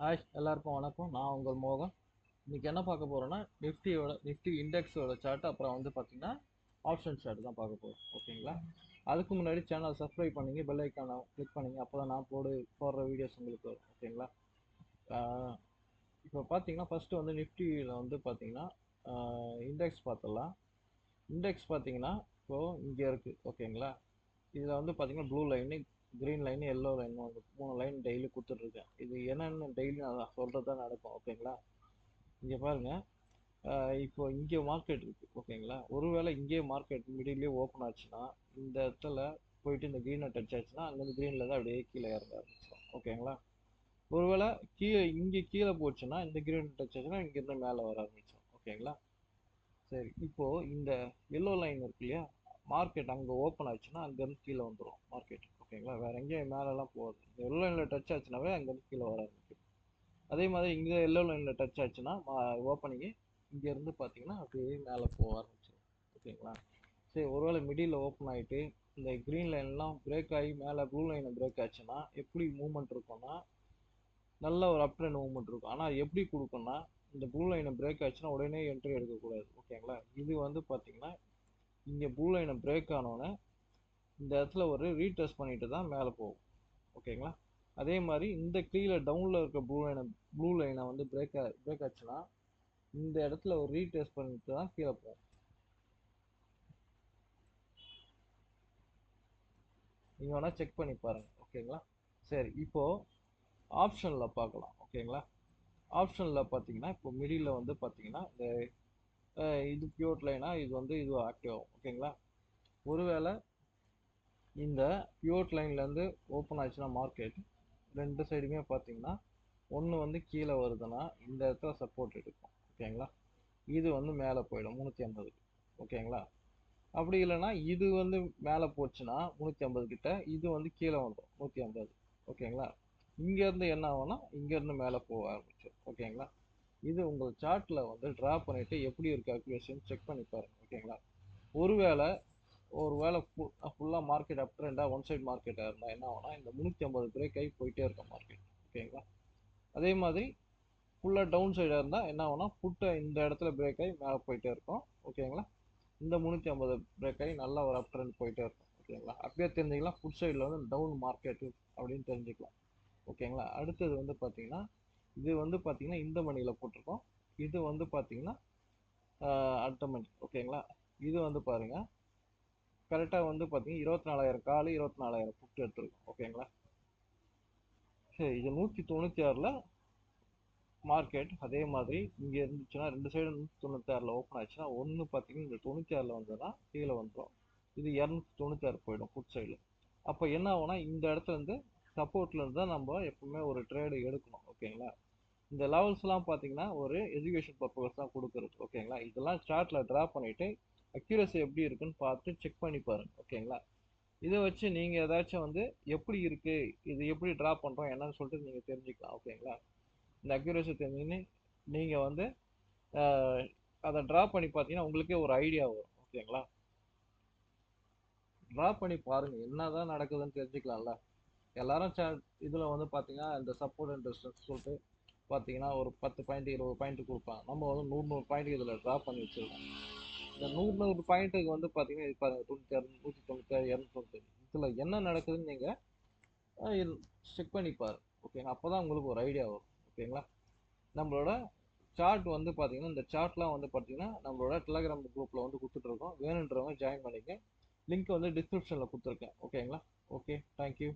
Hi எல்லாருக்கும் வணக்கம். நான் உங்கள் மோகன். இன்னைக்கு என்ன பார்க்க போறோம்னா நிஃப்டி இண்டெக்ஸோட சார்ட், அப்புறம் வந்து பார்த்தீங்கன்னா ஆப்ஷன் சார்ட் தான் பார்க்க போறோம். ஓகேங்களா? அதுக்கு முன்னாடி சேனல் சப்ஸ்கிரைப் பண்ணீங்க, பெல் ஐக்கானை கிளிக் பண்ணீங்க, அப்போ தான் நான் போடுற வீடியோஸ் உங்களுக்கு வரும். ஓகேங்களா? இப்போ பார்த்தீங்கன்னா ஃபர்ஸ்ட் வந்து நிஃப்டியில் வந்து பார்த்தீங்கன்னா இண்டெக்ஸ் பார்த்துடலாம். இண்டெக்ஸ் பார்த்தீங்கன்னா இப்போ இங்கே இருக்குது. ஓகேங்களா? இதில் வந்து பார்த்தீங்கன்னா blue line, green line, yellow line, வந்து 3 லைன் டெய்லி கொடுத்துட்ருக்கேன். இது என்னென்னு டெய்லி நான் சொல்கிறது தான் நடக்கும். ஓகேங்களா? இங்கே பாருங்க, இப்போ இங்கே மார்க்கெட் இருக்கு. ஓகேங்களா? ஒருவேளை இங்கே மார்க்கெட் மிடிலே ஓப்பன் ஆச்சுன்னா, இந்த இடத்துல போயிட்டு இந்த க்ரீனை டச் ஆச்சுன்னா அங்கேருந்து க்ரீனில் தான் அப்படியே கீழே இறங்க ஆரம்பிச்சிடும். ஓகேங்களா? ஒருவேளை இங்கே கீழே போச்சுன்னா இந்த க்ரீன் டச் ஆச்சுன்னா இங்கேருந்து மேலே வர ஆரம்பிச்சிடும். ஓகேங்களா? சரி, இப்போ இந்த எல்லோ லைன் இருக்கு இல்லையா, மார்க்கெட் அங்கே ஓப்பன் ஆச்சுன்னா அங்கேருந்து கீழே வந்துடும் மார்க்கெட். ஓகேங்களா? வேற எங்கேயும் மேலெல்லாம் போகாது. இந்த எல்லோ லைனில் டச் ஆச்சுனாவே அங்கேருந்து கீழே வர ஆரம்பிக்கும். அதே மாதிரி இங்கே எல்லோ லைனில் டச் ஆச்சுன்னா ஓப்பனிங்கு இங்கேருந்து பார்த்தீங்கன்னா அப்படியே மேலே போக ஆரம்பிச்சிடும். ஓகேங்களா? சரி, ஒருவேளை மிடில் ஓப்பன் ஆகிட்டு இந்த க்ரீன் லைன்லாம் பிரேக் ஆகி மேலே ப்ளூ லைனை பிரேக் ஆச்சுன்னா எப்படி மூவ்மெண்ட் இருக்கும்னா, நல்ல ஒரு அப் ட்ரெண்ட் மூவ்மெண்ட் இருக்கும். ஆனால் எப்படி கொடுக்கும்னா, இந்த ப்ளூ லைனை பிரேக் ஆச்சுன்னா உடனே என்ட்ரி எடுக்கக்கூடாது. ஓகேங்களா? இது வந்து பார்த்தீங்கன்னா இங்கே ப்ளூ லைனை பிரேக் ஆனோன்னே இந்த இடத்துல ஒரு ரீடெஸ்ட் பண்ணிட்டு தான் மேலே போகும். ஓகேங்களா? அதே மாதிரி இந்த கீழே டவுனில் இருக்க ப்ளூ லைனை வந்து பிரேக் ஆச்சுன்னா இந்த இடத்துல ஒரு ரீடெஸ்ட் பண்ணிட்டு தான் கீழே போகும். நீங்கள் வேணால் செக் பண்ணி பாருங்கள். ஓகேங்களா? சரி, இப்போ ஆப்ஷனில் பார்க்கலாம். ஓகேங்களா? ஆப்ஷனில் பார்த்தீங்கன்னா இப்போ மிடில் வந்து பார்த்தீங்கன்னா இந்த இது பியூர் லைனா, இது ஆக்டிவ் ஆகும். ஓகேங்களா? ஒருவேளை இந்த பியூர் லைன்லேருந்து ஓப்பன் ஆச்சுன்னா மார்க்கெட் ரெண்டு சைடுமே பார்த்தீங்கன்னா ஒன்று வந்து கீழே வருதுன்னா இந்த இடத்துல சப்போர்ட் எடுக்கும். ஓகேங்களா? இது வந்து மேலே போயிடும் 350. ஓகேங்களா? அப்படி இல்லைன்னா இது வந்து மேலே போச்சுன்னா 350 கிட்ட, இது வந்து கீழே வந்துடும் 150. ஓகேங்களா? இங்கேருந்து என்ன ஆகும்னா இங்கேருந்து மேலே போக ஆரம்பிச்சிடும். ஓகேங்களா? இது உங்கள் சார்ட்டில் வந்து ட்ரா பண்ணிவிட்டு எப்படி இருக்கு அக்யூரேஷன் செக் பண்ணி பாருங்க. ஓகேங்களா? ஒருவேளை ஒருவேளை ஃபுல்லாக மார்க்கெட் அப் ட்ரெண்டாக ஒன் சைட் மார்க்கெட்டாக இருந்தால் என்ன ஆகும்னா இந்த 350 பிரேக் ஆகி போயிட்டே இருக்கும் மார்க்கெட். ஓகேங்களா? அதே மாதிரி ஃபுல்லாக டவுன் சைடாக இருந்தால் என்ன ஆகும்னா புட்டை இந்த இடத்துல பிரேக் ஆகி மேலே போயிட்டே இருக்கும். ஓகேங்களா? இந்த 350 பிரேக் ஆகி நல்லா ஒரு அப் ட்ரெண்ட் போயிட்டே இருக்கும். ஓகேங்களா? அப்படியே தெரிஞ்சுக்கலாம் ஃபுட் சைடில் வந்து டவுன் மார்க்கெட்டு அப்படின்னு தெரிஞ்சுக்கலாம். ஓகேங்களா? அடுத்தது வந்து பார்த்தீங்கன்னா இது வந்து பார்த்தீங்கன்னா இந்த மணியில் போட்டிருக்கோம். இது வந்து பார்த்தீங்கன்னா அடுத்த மணி. ஓகேங்களா? இது வந்து பாருங்கள் கரெக்டாக வந்து பார்த்தீங்கன்னா 24,000 காலு, 24,000 புட்டு எடுத்துருக்கோம். ஓகேங்களா? சரி, இது 196ல் மார்க்கெட். அதே மாதிரி இங்கே இருந்துச்சுன்னா ரெண்டு சைடு 196ல் ஓப்பன் ஆச்சுன்னா ஒன்று பார்த்தீங்கன்னா இந்த 96ல் வந்ததுன்னா கீழே வந்துடும். இது 296 போயிடும் ஃபுட் சைடில். அப்போ என்ன ஆகும்னா இந்த இடத்துல இருந்து சப்போர்ட்ல இருந்து தான் நம்ம எப்பவுமே ஒரு ட்ரேடு எடுக்கணும். ஓகேங்களா? இந்த லெவல்ஸ்லாம் பார்த்தீங்கன்னா ஒரு எஜுகேஷன் பர்பஸ் தான் கொடுக்குறது. ஓகேங்களா? இதெல்லாம் சார்ட்டில் ட்ரா பண்ணிவிட்டு அக்யூரசி எப்படி இருக்குன்னு பார்த்து செக் பண்ணி பாருங்க. ஓகேங்களா? இதை வச்சு நீங்கள் ஏதாச்சும் வந்து எப்படி இருக்குது, இது எப்படி ட்ரா பண்ணுறோம் என்னன்னு சொல்லிட்டு நீங்கள் தெரிஞ்சுக்கலாம். ஓகேங்களா? இந்த அக்யூரசி தெரிஞ்சுன்னு நீங்கள் வந்து அதை ட்ரா பண்ணி பார்த்தீங்கன்னா உங்களுக்கே ஒரு ஐடியா வரும். ஓகேங்களா? ட்ரா பண்ணி பாருங்கள், என்ன தான் நடக்குதுன்னு தெரிஞ்சுக்கலாம்ல. எல்லாரும் இதில் வந்து பார்த்தீங்கன்னா இந்த சப்போர்ட் அண்ட் ரெசிஸ்டன்ஸ் சொல்லிட்டு பார்த்தீங்கன்னா ஒரு 10 பாயிண்ட் 20 பாயிண்ட் கொடுப்பாங்க. நம்ம வந்து 100 பாயிண்ட் இதில் ட்ரா பண்ணி வச்சுருக்கோம். இந்த 100 பாயிண்ட்டுக்கு வந்து பார்த்தீங்கன்னா இது பாருங்கள் 96, 196, 290. இதில் என்ன நடக்குதுன்னு நீங்கள் செக் பண்ணி பாருங்க. ஓகேங்களா? அப்போ தான் உங்களுக்கு ஒரு ஐடியா வரும். ஓகேங்களா? நம்மளோட சார்ட் வந்து பார்த்தீங்கன்னா இந்த சார்ட்லாம் வந்து பார்த்தீங்கன்னா நம்மளோட டெலகிராம் குரூப்பில் வந்து கொடுத்துட்ருக்கோம். வேணுன்றவங்க ஜாயின் பண்ணிக்க. லிங்க் வந்து டிஸ்கிரிப்ஷனில் கொடுத்துருக்கேன். ஓகேங்களா? Okay, thank you.